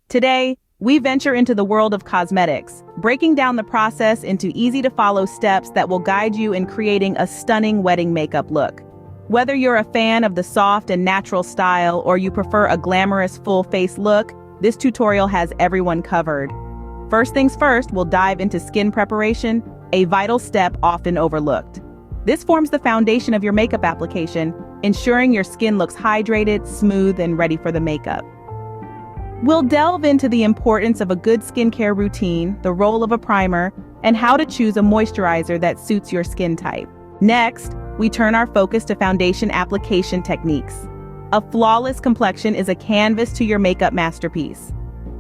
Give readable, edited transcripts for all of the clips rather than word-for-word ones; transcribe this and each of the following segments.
Today, we venture into the world of cosmetics, breaking down the process into easy-to-follow steps that will guide you in creating a stunning wedding makeup look. Whether you're a fan of the soft and natural style or you prefer a glamorous full-face look, this tutorial has everyone covered. First things first, we'll dive into skin preparation, a vital step often overlooked. This forms the foundation of your makeup application, ensuring your skin looks hydrated, smooth, and ready for the makeup. We'll delve into the importance of a good skincare routine, the role of a primer, and how to choose a moisturizer that suits your skin type. Next, we turn our focus to foundation application techniques. A flawless complexion is a canvas to your makeup masterpiece.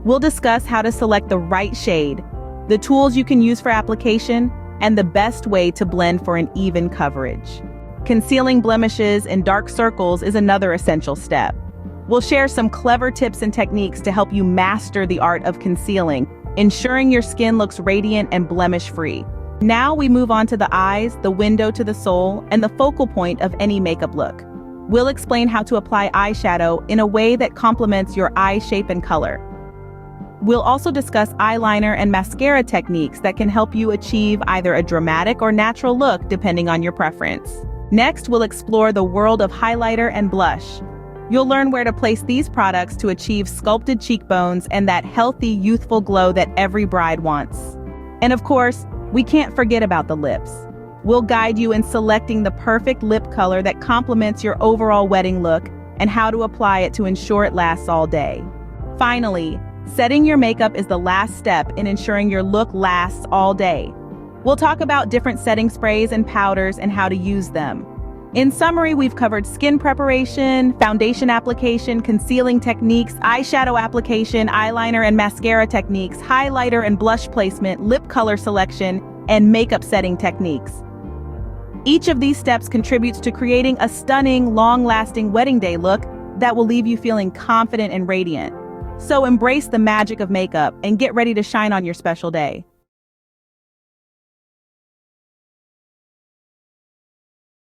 We'll discuss how to select the right shade, the tools you can use for application, and the best way to blend for an even coverage. Concealing blemishes and dark circles is another essential step. We'll share some clever tips and techniques to help you master the art of concealing, ensuring your skin looks radiant and blemish-free. Now we move on to the eyes, the window to the soul, and the focal point of any makeup look. We'll explain how to apply eyeshadow in a way that complements your eye shape and color. We'll also discuss eyeliner and mascara techniques that can help you achieve either a dramatic or natural look depending on your preference. Next, we'll explore the world of highlighter and blush. You'll learn where to place these products to achieve sculpted cheekbones and that healthy, youthful glow that every bride wants. And of course, we can't forget about the lips. We'll guide you in selecting the perfect lip color that complements your overall wedding look and how to apply it to ensure it lasts all day. Finally, setting your makeup is the last step in ensuring your look lasts all day. We'll talk about different setting sprays and powders and how to use them. In summary, we've covered skin preparation, foundation application, concealing techniques, eyeshadow application, eyeliner and mascara techniques, highlighter and blush placement, lip color selection, and makeup setting techniques. Each of these steps contributes to creating a stunning, long-lasting wedding day look that will leave you feeling confident and radiant. So embrace the magic of makeup and get ready to shine on your special day.